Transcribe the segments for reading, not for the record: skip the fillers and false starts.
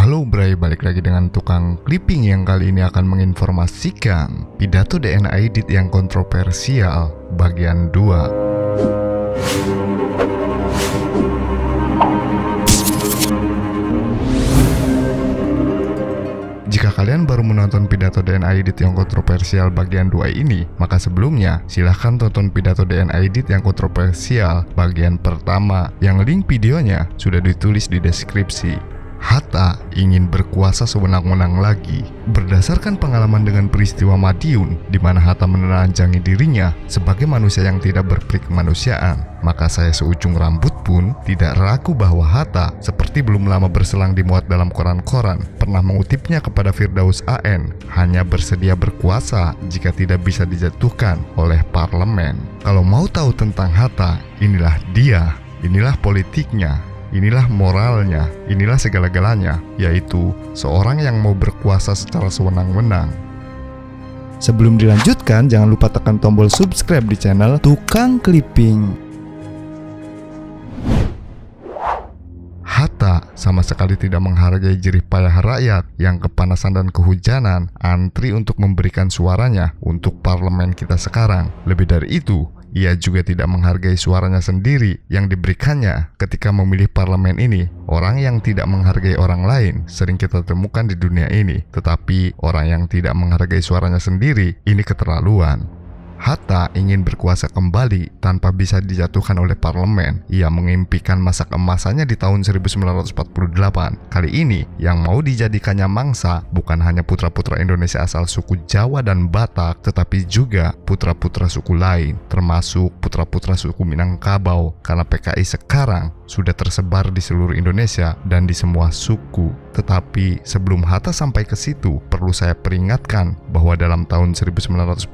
Halo Bray, balik lagi dengan tukang clipping yang kali ini akan menginformasikan pidato DNA Aidit yang kontroversial bagian 2. Jika kalian baru menonton pidato DNA Aidit yang kontroversial bagian 2 ini, maka sebelumnya silahkan tonton pidato DNA Aidit yang kontroversial bagian pertama yang link videonya sudah ditulis di deskripsi. Hatta ingin berkuasa sewenang-wenang lagi. Berdasarkan pengalaman dengan peristiwa Madiun, di mana Hatta menelanjangi dirinya sebagai manusia yang tidak berperi kemanusiaan, maka saya seujung rambut pun tidak ragu bahwa Hatta, seperti belum lama berselang dimuat dalam koran-koran, pernah mengutipnya kepada Firdaus AN, hanya bersedia berkuasa jika tidak bisa dijatuhkan oleh parlemen. Kalau mau tahu tentang Hatta, inilah dia, inilah politiknya, inilah moralnya, inilah segala-galanya, yaitu seorang yang mau berkuasa secara sewenang-wenang. Sebelum dilanjutkan, jangan lupa tekan tombol subscribe di channel Tukang Clipping. Hatta sama sekali tidak menghargai jerih payah rakyat yang kepanasan dan kehujanan antri untuk memberikan suaranya untuk parlemen kita sekarang. Lebih dari itu, ia juga tidak menghargai suaranya sendiri yang diberikannya ketika memilih parlemen ini. Orang yang tidak menghargai orang lain sering kita temukan di dunia ini, tetapi orang yang tidak menghargai suaranya sendiri, ini keterlaluan. Hatta ingin berkuasa kembali tanpa bisa dijatuhkan oleh parlemen. Ia mengimpikan masa keemasannya di tahun 1948. Kali ini, yang mau dijadikannya mangsa bukan hanya putra-putra Indonesia asal suku Jawa dan Batak, tetapi juga putra-putra suku lain, termasuk putra-putra suku Minangkabau, karena PKI sekarang sudah tersebar di seluruh Indonesia dan di semua suku. Tetapi sebelum Hatta sampai ke situ, perlu saya peringatkan bahwa dalam tahun 1948,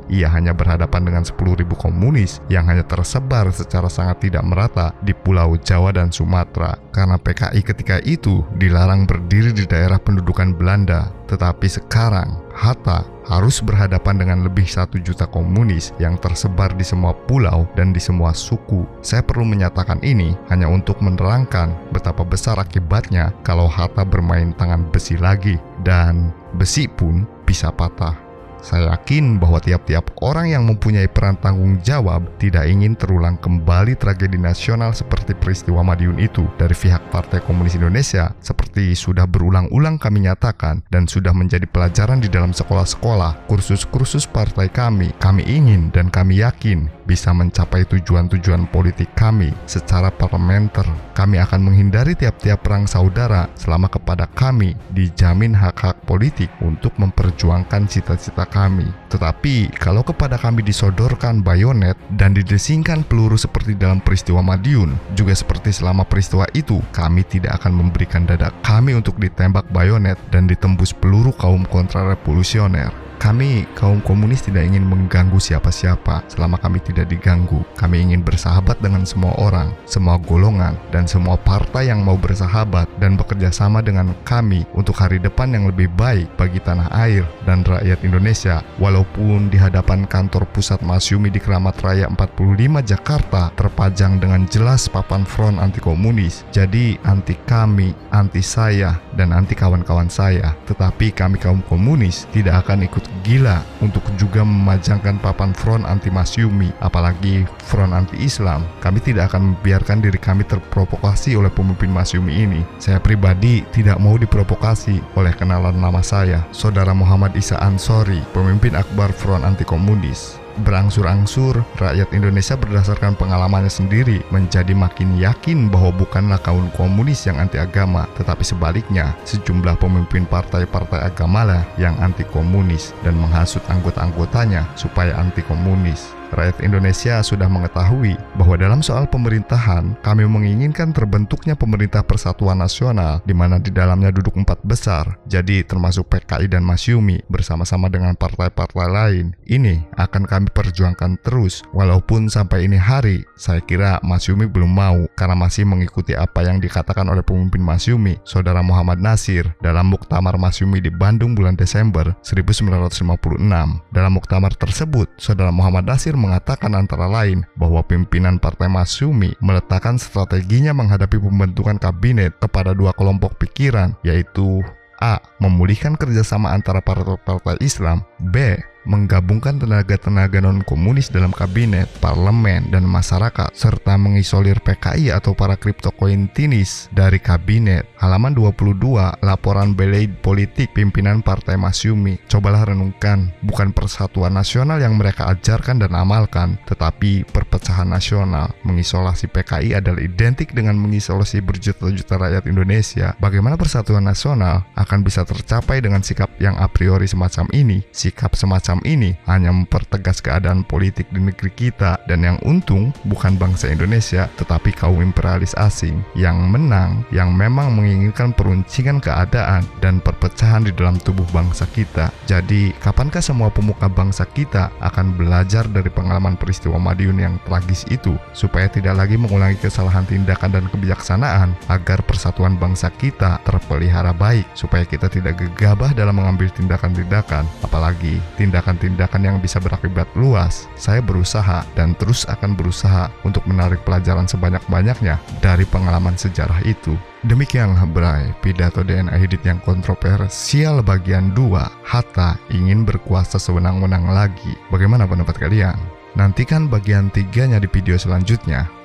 ia hanya berhadapan dengan 10.000 komunis yang hanya tersebar secara sangat tidak merata di Pulau Jawa dan Sumatera. Karena PKI ketika itu dilarang berdiri di daerah pendudukan Belanda. Tetapi sekarang, Hatta harus berhadapan dengan lebih 1 juta komunis yang tersebar di semua pulau dan di semua suku. Saya perlu menyatakan ini hanya untuk menerangkan betapa besar akibatnya kalau Hatta bermain tangan besi lagi, dan besi pun bisa patah. Saya yakin bahwa tiap-tiap orang yang mempunyai peran tanggung jawab tidak ingin terulang kembali tragedi nasional seperti peristiwa Madiun itu dari pihak Partai Komunis Indonesia, seperti sudah berulang-ulang kami nyatakan dan sudah menjadi pelajaran di dalam sekolah-sekolah, kursus-kursus partai kami. Kami ingin dan kami yakin bisa mencapai tujuan-tujuan politik kami secara parlementer. Kami akan menghindari tiap-tiap perang saudara selama kepada kami dijamin hak-hak politik untuk memperjuangkan cita-cita kami. Tetapi kalau kepada kami disodorkan bayonet dan didesingkan peluru seperti dalam peristiwa Madiun, juga seperti selama peristiwa itu, kami tidak akan memberikan dada kami untuk ditembak bayonet dan ditembus peluru kaum kontrarevolusioner. Kami, kaum komunis, tidak ingin mengganggu siapa-siapa selama kami tidak diganggu. Kami ingin bersahabat dengan semua orang, semua golongan, dan semua partai yang mau bersahabat dan bekerja sama dengan kami untuk hari depan yang lebih baik bagi tanah air dan rakyat Indonesia. Walaupun di hadapan kantor pusat Masyumi di Keramat Raya 45 Jakarta terpajang dengan jelas papan front anti komunis, jadi anti kami, anti saya, dan anti kawan-kawan saya. Tetapi kami kaum komunis tidak akan ikut gila untuk juga memajangkan papan front anti Masyumi, apalagi front anti Islam. Kami tidak akan membiarkan diri kami terprovokasi oleh pemimpin Masyumi ini. Saya pribadi tidak mau diprovokasi oleh kenalan nama saya, Saudara Muhammad Isa Ansori, pemimpin akbar front anti komunis. Berangsur-angsur, rakyat Indonesia berdasarkan pengalamannya sendiri menjadi makin yakin bahwa bukanlah kaum komunis yang anti agama, tetapi sebaliknya, sejumlah pemimpin partai-partai agamalah yang anti komunis dan menghasut anggota-anggotanya supaya anti komunis. Rakyat Indonesia sudah mengetahui bahwa dalam soal pemerintahan, kami menginginkan terbentuknya pemerintah persatuan nasional di mana di dalamnya duduk 4 besar, jadi termasuk PKI dan Masyumi bersama-sama dengan partai-partai lain. Ini akan kami perjuangkan terus, walaupun sampai ini hari, saya kira Masyumi belum mau karena masih mengikuti apa yang dikatakan oleh pemimpin Masyumi, Saudara Muhammad Nasir, dalam Muktamar Masyumi di Bandung bulan Desember 1956. Dalam muktamar tersebut, Saudara Muhammad Nasir mengatakan antara lain bahwa pimpinan Partai Masyumi meletakkan strateginya menghadapi pembentukan kabinet kepada dua kelompok pikiran, yaitu A. Memulihkan kerjasama antara partai-partai Islam, B. Menggabungkan tenaga-tenaga non-komunis dalam kabinet, parlemen, dan masyarakat, serta mengisolir PKI atau para kriptokointinis dari kabinet. Halaman 22, laporan Beleid Politik pimpinan Partai Masyumi. Cobalah renungkan, bukan persatuan nasional yang mereka ajarkan dan amalkan, tetapi perpecahan nasional. Mengisolasi PKI adalah identik dengan mengisolasi berjuta-juta rakyat Indonesia. Bagaimana persatuan nasional akan bisa tercapai dengan sikap yang a priori semacam ini? Sikap semacam ini hanya mempertegas keadaan politik di negeri kita, dan yang untung bukan bangsa Indonesia tetapi kaum imperialis asing yang menang, yang memang menginginkan peruncingan keadaan dan perpecahan di dalam tubuh bangsa kita. Jadi kapankah semua pemuka bangsa kita akan belajar dari pengalaman peristiwa Madiun yang tragis itu, supaya tidak lagi mengulangi kesalahan tindakan dan kebijaksanaan, agar persatuan bangsa kita terpelihara baik, supaya kita tidak gegabah dalam mengambil tindakan-tindakan, apalagi tindakan-tindakan yang bisa berakibat luas. Saya berusaha dan terus akan berusaha untuk menarik pelajaran sebanyak-banyaknya dari pengalaman sejarah itu. Demikian Bray, pidato DNA Hidit yang kontroversial bagian 2. Hatta ingin berkuasa sewenang-wenang lagi. Bagaimana pendapat kalian? Nantikan bagian 3-nya di video selanjutnya.